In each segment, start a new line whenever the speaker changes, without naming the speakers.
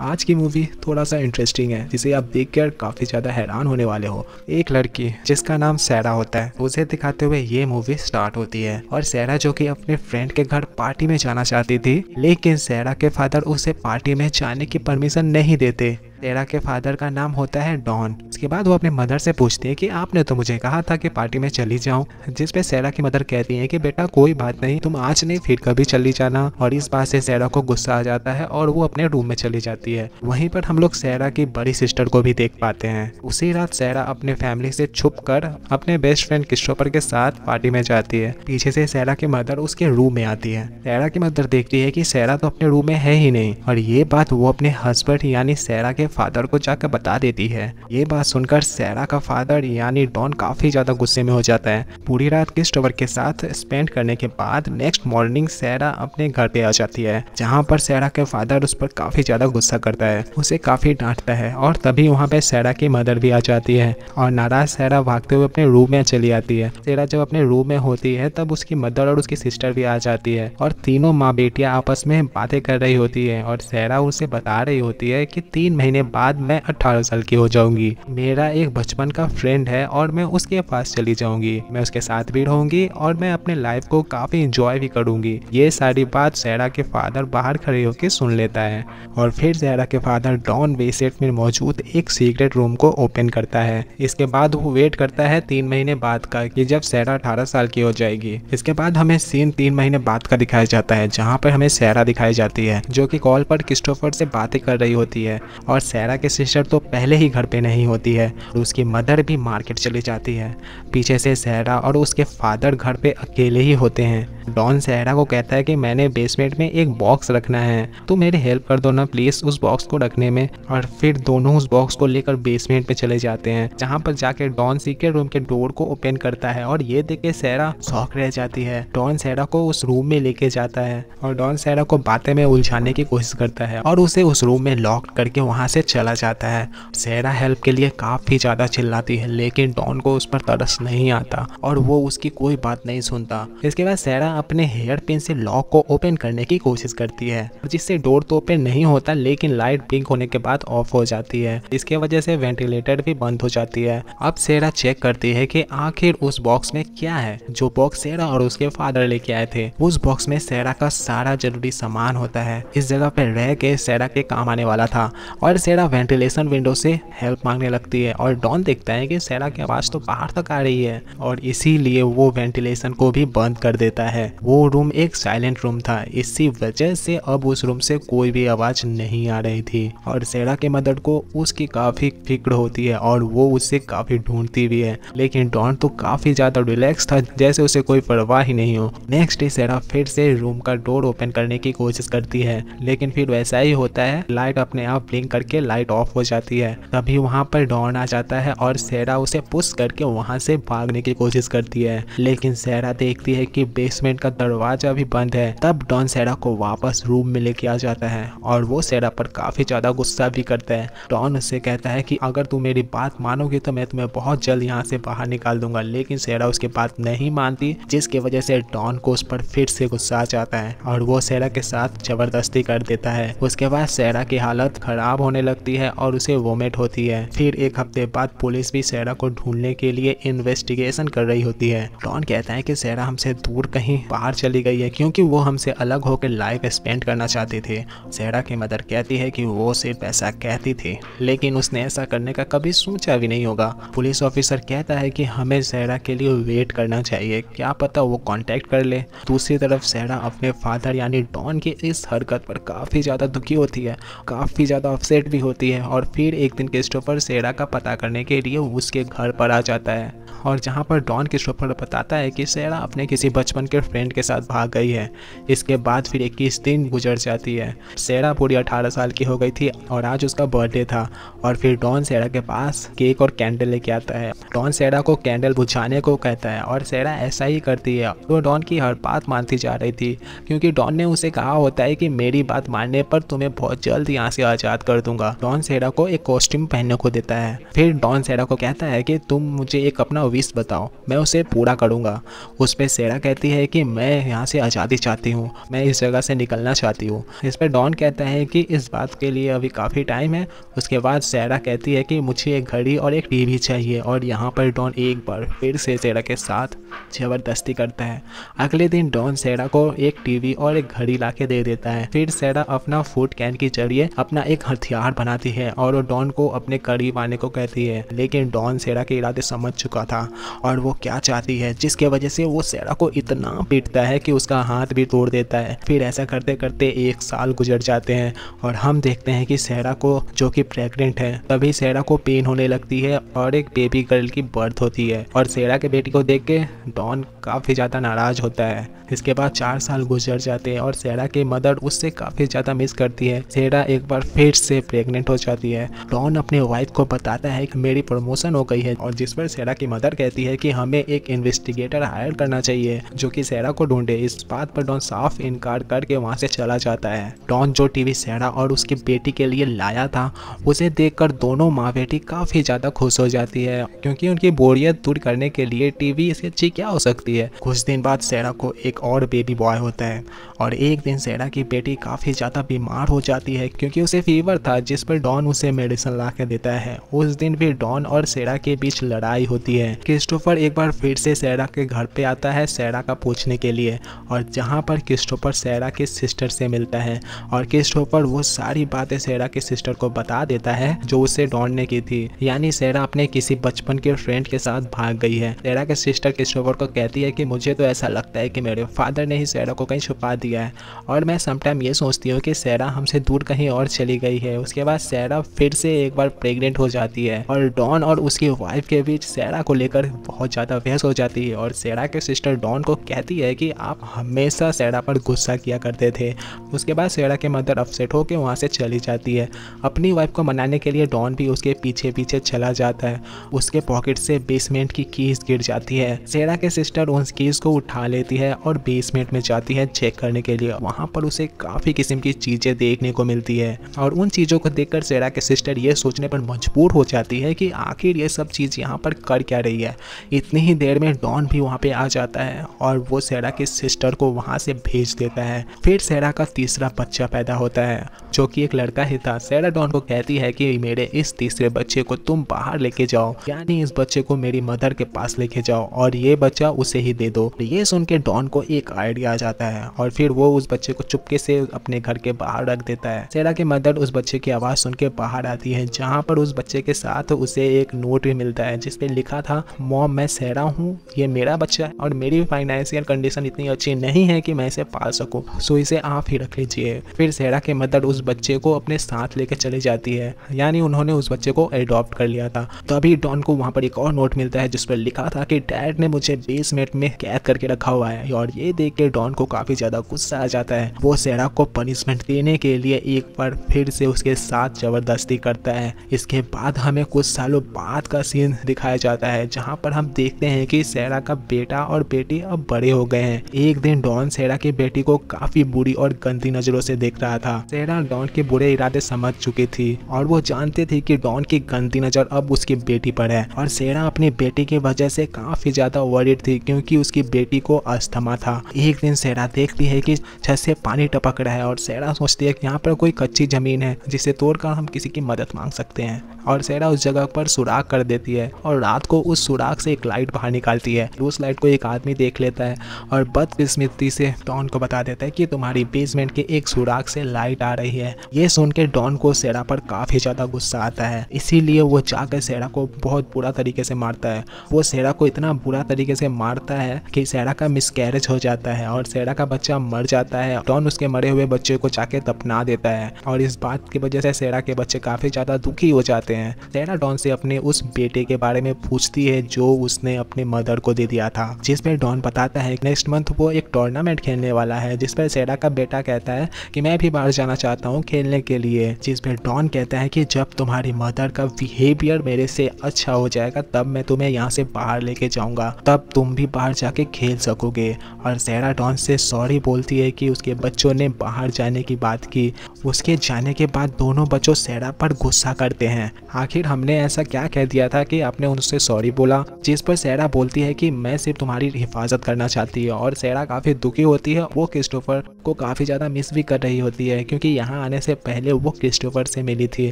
आज की मूवी थोड़ा सा इंटरेस्टिंग है, जिसे आप देखकर काफ़ी ज़्यादा हैरान होने वाले हो। एक लड़की जिसका नाम सैरा होता है, उसे दिखाते हुए ये मूवी स्टार्ट होती है। और सैरा जो कि अपने फ्रेंड के घर पार्टी में जाना चाहती थी, लेकिन सैरा के फादर उसे पार्टी में जाने की परमिशन नहीं देते। सैरा के फादर का नाम होता है डॉन। उसके बाद वो अपने मदर से पूछती है कि आपने तो मुझे कहा था कि पार्टी में चली जाऊं, जिस पे सैरा की मदर कहती है कि बेटा कोई बात नहीं, तुम आज नहीं फिर कभी चली जाना। और इस बात से सैरा को गुस्सा आ जाता है और वो अपने रूम में चली जाती है। वहीं पर हम लोग सैरा की बड़ी सिस्टर को भी देख पाते हैं। उसी रात सैरा अपने फैमिली से छुप कर अपने बेस्ट फ्रेंड क्रिस्टोफर के साथ पार्टी में जाती है। पीछे से सैरा की मदर उसके रूम में आती है। सैरा की मदर देखती है कि सैरा तो अपने रूम में है ही नहीं, और ये बात वो अपने हस्बैंड यानी सैरा के फादर को जाकर बता देती है। ये बात सुनकर सैरा का फादर यानी डॉन काफी ज्यादा गुस्से में हो जाता है। पूरी रात क्रिस्टोफर के साथ स्पेंड करने के बाद नेक्स्ट मॉर्निंग सैरा अपने घर पे आ जाती है, जहाँ पर सैरा के फादर उस पर काफी ज्यादा गुस्सा करता है, उसे काफी डांटता है। और तभी वहाँ पे सैरा की मदर भी आ जाती है और नाराज सैरा भागते हुए अपने रूम में चली आती है। सैरा जब अपने रूम में होती है तब उसकी मदर और उसकी सिस्टर भी आ जाती है, और तीनों माँ बेटियां आपस में बातें कर रही होती है। और सैरा उसे बता रही होती है कि 3 महीने बाद मैं 18 साल की हो जाऊंगी। मेरा एक बचपन का फ्रेंड है और मैं उसके पास चली जाऊंगी, मैं उसके साथ भी रहूंगी और मैं अपने लाइफ को काफी इंजॉय भी करूंगी। ये सारी बात सैरा के फादर बाहर खड़े होकर सुन लेता है, और फिर सैरा के फादर डॉन बेसेट में मौजूद एक सीक्रेट रूम को ओपन करता है। इसके बाद वो वेट करता है 3 महीने बाद का, कि जब सैरा 18 साल की हो जाएगी। इसके बाद हमें सीन 3 महीने बाद का दिखाया जाता है, जहाँ पर हमें सैरा दिखाई जाती है जो कि कॉल पर क्रिस्टोफर से बातें कर रही होती है। और सैरा के सिस्टर तो पहले ही घर पे नहीं होती है, और उसकी मदर भी मार्केट चली जाती है। पीछे से सैरा और उसके फादर घर पे अकेले ही होते हैं। डॉन सैरा को कहता है कि मैंने बेसमेंट में एक बॉक्स रखना है, तो मेरी हेल्प कर दो ना प्लीज उस बॉक्स को रखने में। और फिर दोनों उस बॉक्स को लेकर बेसमेंट में चले जाते हैं, जहाँ पर जाके डॉन सीक्रेट रूम के डोर को ओपन करता है। और ये देख के सैरा शॉक रह जाती है। डॉन सैरा को उस रूम में लेके जाता है और डॉन सैरा को बातें में उलझाने की कोशिश करता है और उसे उस रूम में लॉक करके वहाँ से चला जाता है। सैरा हेल्प के लिए काफी ज्यादा चिल्लाती है, लेकिन डॉन को उस पर तरस नहीं आता और वो उसकी कोई बात नहीं सुनता। इसके बाद सैरा अपने हेयर पिन से लॉक को ओपन करने की कोशिश करती है, जिससे डोर तो ओपन नहीं होता, लेकिन लाइट ब्लिंक होने के बाद ऑफ हो जाती है। इसके वजह से वेंटिलेटर भी बंद हो जाती है। अब सैरा चेक करती है कि आखिर उस बॉक्स में क्या है, जो बॉक्स सैरा और उसके फादर लेके आए थे। उस बॉक्स में सैरा का सारा जरूरी सामान होता है। इस जगह पर रह के सैरा के काम आने वाला था, और सैरा वेंटिलेशन विंडो से हेल्प मांगने लगती है। और डॉन देखता है कि सैरा की आवाज तो बाहर तक आ रही है, और इसीलिए वो वेंटिलेशन को भी बंद कर देता है। वो रूम एक साइलेंट रूम था, इसी वजह से अब उस रूम से कोई भी आवाज नहीं आ रही थी। और सैरा के मदर को उसकी काफी फिक्र होती है और वो उससे काफी ढूंढती भी है, लेकिन डॉन तो काफी ज्यादा रिलैक्स था, जैसे उसे कोई परवाह ही नहीं हो। नेक्स्ट डे सैरा फिर से रूम का डोर ओपन करने की कोशिश करती है, लेकिन फिर वैसा ही होता है, लाइट अपने आप ब्लिंक करके लाइट ऑफ हो जाती है। तभी वहाँ पर डॉन आ जाता है और सैरा उसे पुश करके वहाँ से भागने की कोशिश करती है, लेकिन सैरा देखती है कि बेसमेंट का दरवाजा भी बंद है। तब डॉन सैरा को वापस रूम में लेके आ जाता है और वो सैरा पर काफी ज्यादा गुस्सा भी करता है। डॉन उससे कहता है कि अगर तू मेरी बात मानोगी तो मैं तुम्हें बहुत जल्द यहाँ से बाहर निकाल दूंगा, लेकिन सैरा उसकी बात नहीं मानती, जिसकी वजह से डॉन को उस पर फिर से गुस्सा आ जाता है और वो सैरा के साथ जबरदस्ती कर देता है। उसके बाद सैरा की हालत खराब होने लगती है और उसे वोमिट होती है। फिर एक हफ्ते बाद पुलिस भी सैरा को ढूंढने के लिए इन्वेस्टिगेशन कर रही होती है। डॉन कहता है कि सैरा हमसे दूर कहीं बाहर चली गई है, क्योंकि वो हमसे अलग होकर लाइफ स्पेंड करना चाहती थी। सैरा की मदर कहती है कि वो सिर्फ ऐसा कहती थी, लेकिन उसने ऐसा करने का कभी सोचा भी नहीं होगा। पुलिस ऑफिसर कहता है कि हमें सैरा के लिए वेट करना चाहिए, क्या पता वो कांटेक्ट कर ले। दूसरी तरफ सैरा अपने फादर यानी डॉन की इस हरकत पर काफी ज्यादा दुखी होती है, काफी ज्यादा अपसेट भी होती है। और फिर एक दिन क्रिस्टोफर सैरा का पता करने के लिए उसके घर पर आ जाता है, और जहाँ पर डॉन क्रिस्टोफर बताता है कि सैरा अपने किसी बचपन के फ्रेंड के साथ भाग गई है। इसके बाद फिर 21 दिन गुजर जाती है। सैरा पूरी 18 साल की हो गई थी और आज उसका बर्थडे था। और फिर डॉन सैरा के पास केक और कैंडल लेके आता है। डॉन सैरा को कैंडल बुझाने को कहता है और सैरा ऐसा ही करती है। तो डॉन की हर बात मानती जा रही थी, क्योंकि डॉन ने उसे कहा होता है कि मेरी बात मानने पर तुम्हें बहुत जल्द यहाँ से आज़ाद कर दूंगा। करूंगा। डॉन सेरा को एक कॉस्ट्यूम पहनने को देता है। फिर डॉन सेरा को कहता है कि तुम मुझे एक अपना विश बताओ, मैं उसे पूरा करूंगा। उस पर सेरा कहती है कि मैं यहाँ से आज़ादी चाहती हूँ, मैं इस जगह से निकलना चाहती हूँ। इस पर डॉन कहता है कि इस बात के लिए अभी काफ़ी टाइम है। उसके बाद सेरा कहती है कि मुझे एक घड़ी और एक टीवी चाहिए, और यहाँ पर डॉन एक बार फिर से सेरा के साथ ज़बरदस्ती करता है। अगले दिन डॉन सेरा को एक टीवी और एक घड़ी ला के दे देता है। फिर सेरा अपना फूड कैन के जरिए अपना एक हथियार बनाती है और वो डॉन को अपने करीब आने को कहती है। लेकिन डॉन सेरा के इरादे समझ चुका था और वो क्या चाहती है, जिसके वजह से वो सेरा को इतना पीटता है कि उसका हाथ भी तोड़ देता है। फिर ऐसा करते करते 1 साल गुजर जाते हैं और हम देखते हैं कि सेरा को, जो कि प्रेग्नेंट है, तभी सेरा को पेन होने लगती है और एक बेबी गर्ल की बर्थ होती है। और सेरा के बेटी को देख के डॉन काफ़ी ज़्यादा नाराज़ होता है। इसके बाद 4 साल गुजर जाते हैं और सेरा की मदर उससे काफ़ी ज़्यादा मिस करती है। सेरा एक बार फिर से प्रेग्नेंट हो जाती है। डॉन अपने वाइफ को बताता है कि मेरी प्रमोशन हो गई है, और जिस पर सेरा की मदर कहती है कि हमें एक इन्वेस्टिगेटर हायर करना चाहिए जो कि सेरा को ढूंढे। इस बात पर डॉन साफ इनकार करके वहाँ से चला जाता है। डॉन जो टीवी सेरा और उसकी बेटी के लिए लाया था, उसे देखकर दोनों माँ बेटी काफ़ी ज़्यादा खुश हो जाती है, क्योंकि उनकी बोरियत दूर करने के लिए टीवी इससे अच्छी क्या हो सकती है। कुछ दिन बाद सेरा को एक और बेबी बॉय होता है, और एक दिन सेरा की बेटी काफ़ी ज़्यादा बीमार हो जाती है क्योंकि उसे फीवर था, जिस पर डॉन उसे मेडिसिन ला के देता है। उस दिन भी डॉन और सेरा के बीच लड़ाई होती है। क्रिस्टोफर एक बार फिर से सेरा के घर पे आता है सेरा का पूछने के लिए, और जहाँ पर क्रिस्टोफर सेरा के सिस्टर से मिलता है, और क्रिस्टोफर वो सारी बातें सेरा के सिस्टर को बता देता है जो उससे डॉन ने की थी। यानी सेरा अपने किसी बचपन के फ्रेंड के साथ भाग गई है। सेरा के सिस्टर क्रिस्टोफर को कहती है कि मुझे तो ऐसा लगता है कि मेरे फादर ने ही सेरा को कहीं छुपा दिया है, और मैं समटाइम ये सोचती हूँ कि सेरा हमसे दूर कहीं और चली गई है। उसके बाद सेरा फिर से एक बार प्रेग्नेंट हो जाती है, और डॉन और उसकी वाइफ के बीच सेरा को लेकर बहुत ज़्यादा बहस हो जाती है। और सेरा के सिस्टर डॉन को कहती है कि आप हमेशा सेरा पर गुस्सा किया करते थे। उसके बाद सेरा के मदर अपसेट होकर वहाँ से चली जाती है। अपनी वाइफ को मनाने के लिए डॉन भी उसके पीछे पीछे चला जाता है। उसके पॉकेट से बेसमेंट की कीज गिर जाती है। सेरा के सिस्टर उन कीज को उठा लेती है और बेसमेंट में जाती है चेक करने के लिए। वहाँ पर उसे काफ़ी किस्म की चीज़ें देखने को मिलती है, और उन चीज़ों को देखकर सेरा के सिस्टर ये सोचने पर मजबूर हो जाती है कि आखिर ये सब चीज़ यहाँ पर कर क्या रही है। इतनी ही देर में डॉन भी वहाँ पे आ जाता है और वो सेरा के सिस्टर को वहाँ से भेज देता है। फिर सेरा का तीसरा बच्चा पैदा होता है, जो कि एक लड़का ही था। सेरा डॉन को कहती है कि मेरे इस तीसरे बच्चे को तुम बाहर लेके जाओ, यानी इस बच्चे को मेरी मदर के पास लेके जाओ और ये बच्चा उसे ही दे दो। ये सुन के डॉन को एक आइडिया आ जाता है, और फिर वो उस बच्चे को चुपके से अपने घर के बाहर रख देता है। सेरा की मदर उस बच्चे की आवाज़ सुन के बाहर आती है, जहाँ पर उस बच्चे के साथ उसे एक नोट भी मिलता है जिसपे लिखा था, मॉम मैं सेरा हूँ, ये मेरा बच्चा है और मेरी फाइनेंशियल कंडीशन इतनी अच्छी नहीं है कि मैं इसे पाल सकूँ, सो इसे आप ही रख लीजिए। फिर सेरा की मदर उस बच्चे को अपने साथ लेकर चली जाती है, यानी उन्होंने उस बच्चे को एडॉप्ट कर लिया था। तभी डॉन को वहाँ पर एक और नोट मिलता है जिस पर लिखा था कि डैड ने मुझे बेसमेंट में कैद करके रखा हुआ है, और ये देख के डॉन को काफ़ी ज़्यादा गुस्सा आ जाता है। वो सेरा को पनिशमेंट देने के लिए एक बार फिर से उसके साथ ज़बरदस्ती करता है। इसके बाद हमें कुछ सालों बाद का सीन दिखाया जाता है, जहाँ पर हम देखते हैं कि सेरा का बेटा और बेटी अब बड़े हो गए हैं। एक दिन डॉन सेरा की बेटी को काफ़ी बुरी और गंदी नज़रों से देख रहा था। सेरा डॉन के बुरे इरादे समझ चुकी थी और वो जानती थी कि डॉन की गंदी नज़र अब उसकी बेटी पर है, और सेरा अपनी बेटी की वजह से काफ़ी ज़्यादा वरीड थी क्योंकि उसकी बेटी को अस्थमा था। एक दिन सेरा देखती है कि छत से पानी टपक रहा है, और सेरा सोचती है कि यहाँ पर कोई कच्ची ज़मीन है जिसे तोड़कर हम किसी की मदद मांग सकते हैं, और सेरा उस जगह पर सुराख कर देती है और रात को उस सुराख से एक लाइट बाहर निकालती है। उस लाइट को एक आदमी देख लेता है और बदकिस्मती से डॉन को बता देता है कि तुम्हारी बेसमेंट के एक सुराख से लाइट आ रही है। ये सुन के डॉन को सेरा पर काफ़ी ज़्यादा गुस्सा आता है, इसीलिए वो जाकर सेरा को बहुत बुरा तरीके से मारता है। वो सेरा को इतना बुरा तरीके से मारता है कि सेरा का मिसकैरेज हो जाता है और सेरा का बच्चा मर जाता है। डॉन उसके मरे हुए बच्चे को जाके दफना देता है, और इस बात की वजह से सेरा के बच्चे काफ़ी ज़्यादा दुखी हो जाते हैं। सेरा डॉन से अपने उस बेटे के बारे में पूछती है जो उसने अपने मदर को दे दिया था, जिसमें डॉन बताता है नेक्स्ट मंथ वो एक टूर्नामेंट खेलने वाला है, जिस पर सेरा का बेटा कहता है कि मैं भी बाहर जाना चाहता हूँ खेलने के लिए, जिस पर डॉन कहता है कि जब तुम्हारी मदर का बिहेवियर मेरे से अच्छा हो जाएगा तब मैं तुम्हें यहाँ से बाहर लेके जाऊँगा, तब तुम भी बाहर जाके खेल सकोगे। और सेरा डॉन से सॉरी बोलती है कि उसके बच्चों ने बाहर जाने की बात की। उसके जाने के बाद दोनों बच्चों सैरा पर गुस्सा करते हैं। आखिर हमने ऐसा क्या कह दिया था कि आपने उनसे सॉरी बोला? जिस पर सैरा बोलती है कि मैं सिर्फ तुम्हारी हिफाजत करना चाहती है, और सैरा काफ़ी दुखी होती है। वो क्रिस्टोफर को काफ़ी ज़्यादा मिस भी कर रही होती है, क्योंकि यहाँ आने से पहले वो क्रिस्टोफर से मिली थी,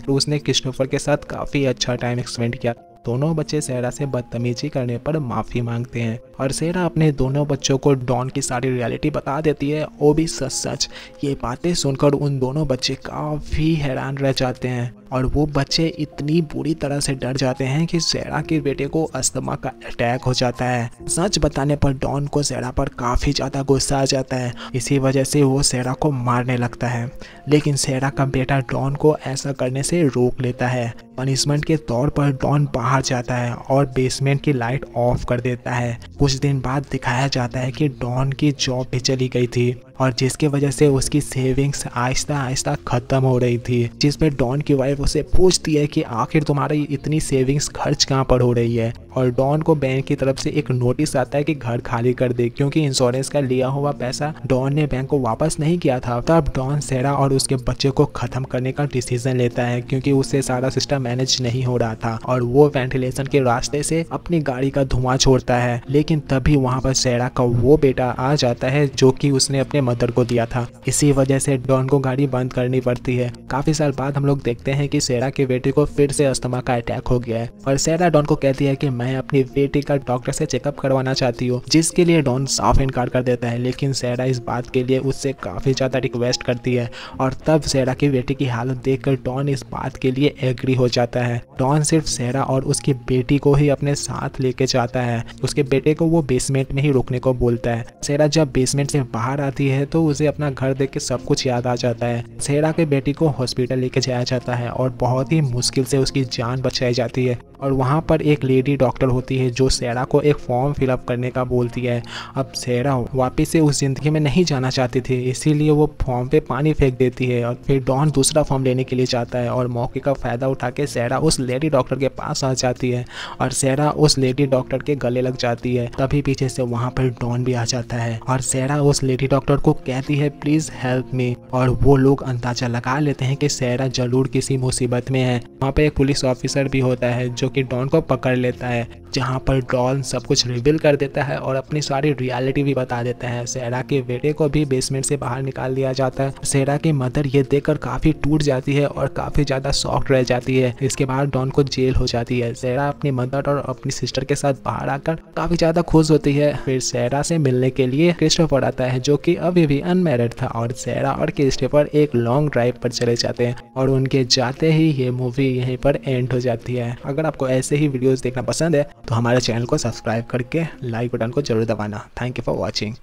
तो उसने क्रिस्टोफर के साथ काफ़ी अच्छा टाइम स्पेंड किया। दोनों बच्चे सैरा से बदतमीजी करने पर माफ़ी मांगते हैं और सैरा अपने दोनों बच्चों को डॉन की सारी रियलिटी बता देती है, वो भी सच सच। ये बातें सुनकर उन दोनों बच्चे काफ़ी हैरान रह जाते हैं और वो बच्चे इतनी बुरी तरह से डर जाते हैं कि सैरा के बेटे को अस्थमा का अटैक हो जाता है। सच बताने पर डॉन को सैरा पर काफ़ी ज़्यादा गुस्सा आ जाता है। इसी वजह से वो सैरा को मारने लगता है, लेकिन सैरा का बेटा डॉन को ऐसा करने से रोक लेता है। पनिशमेंट के तौर पर डॉन बाहर जाता है और बेसमेंट की लाइट ऑफ कर देता है। कुछ दिन बाद दिखाया जाता है कि डॉन की जॉब भी चली गई थी और जिसकी वजह से उसकी सेविंग्स आहिस्ता आहिस्ता ख़त्म हो रही थी, जिस पे डॉन की वाइफ उसे पूछती है कि आखिर तुम्हारी इतनी सेविंग्स खर्च कहाँ पर हो रही है। और डॉन को बैंक की तरफ से एक नोटिस आता है कि घर खाली कर दे, क्योंकि इंश्योरेंस का लिया हुआ पैसा डॉन ने बैंक को वापस नहीं किया था। तब डॉन सैरा और उसके बच्चे को ख़त्म करने का डिसीजन लेता है, क्योंकि उससे सारा सिस्टम मैनेज नहीं हो रहा था और वो वेंटिलेशन के रास्ते से अपनी गाड़ी का धुआं छोड़ता है। लेकिन तभी वहाँ पर सैरा का वो बेटा आ जाता है जो कि उसने अपने मदर को दिया था। इसी वजह से डॉन को गाड़ी बंद करनी पड़ती है। काफी साल बाद हम लोग देखते हैं कि सैरा के बेटे को फिर से अस्थमा का अटैक हो गया है और सैरा डॉन को कहती है कि मैं अपनी बेटी का डॉक्टर से चेकअप करवाना चाहती हूँ, जिसके लिए डॉन साफ इनकार कर देता है। लेकिन सैरा इस बात के लिए उससे काफी ज्यादा रिक्वेस्ट करती है और तब सैरा की बेटी की हालत देखकर डॉन इस बात के लिए एग्री हो जाता है। डॉन सिर्फ सैरा और उसकी बेटी को ही अपने साथ लेके जाता है। उसके बेटे को वो बेसमेंट में ही रुकने को बोलता है। सैरा जब बेसमेंट से बाहर आती है तो उसे अपना घर देख के सब कुछ याद आ जाता है। सैरा के बेटी को हॉस्पिटल लेके जाया जाता है और बहुत ही मुश्किल से उसकी जान बचाई जाती है और वहाँ पर एक लेडी डॉक्टर होती है जो सैरा को एक फॉर्म फिलअप करने का बोलती है। अब सैरा वापस से उस जिंदगी में नहीं जाना चाहती थी, इसीलिए वो फॉर्म पे पानी फेंक देती है और फिर डॉन दूसरा फॉर्म लेने के लिए जाता है और मौके का फ़ायदा उठा के सैरा उस लेडी डॉक्टर के पास आ जाती है और सैरा उस लेडी डॉक्टर के गले लग जाती है। तभी पीछे से वहाँ पर डॉन भी आ जाता है और सैरा उस लेडी डॉक्टर को कहती है प्लीज़ हेल्प मी, और वो लोग अंदाजा लगा लेते हैं कि सैरा जरूर किसी मुसीबत में है। वहाँ पे एक पुलिस ऑफिसर भी होता है जो कि डॉन को पकड़ लेता है, जहाँ पर डॉन सब कुछ रिवील कर देता है और अपनी सारी रियलिटी भी बता देता है। सैरा के बेटे को भी बेसमेंट से बाहर निकाल दिया जाता है। सैरा की मदर ये देखकर काफ़ी टूट जाती है और काफ़ी ज़्यादा शॉक्ड रह जाती है। इसके बाद डॉन को जेल हो जाती है। सैरा अपनी मदर और अपनी सिस्टर के साथ बाहर आकर काफ़ी ज़्यादा खुश होती है। फिर सैरा से मिलने के लिए क्रिस्टोफर आता है जो कि अभी भी अनमैरिड था और सैरा और क्रिस्टोफर एक लॉन्ग ड्राइव पर चले जाते हैं और उनके जाते ही ये मूवी यहीं पर एंड हो जाती है। अगर आपको ऐसे ही वीडियोस देखना पसंद है तो हमारे चैनल को सब्सक्राइब करके लाइक बटन को जरूर दबाना। Thank you for watching.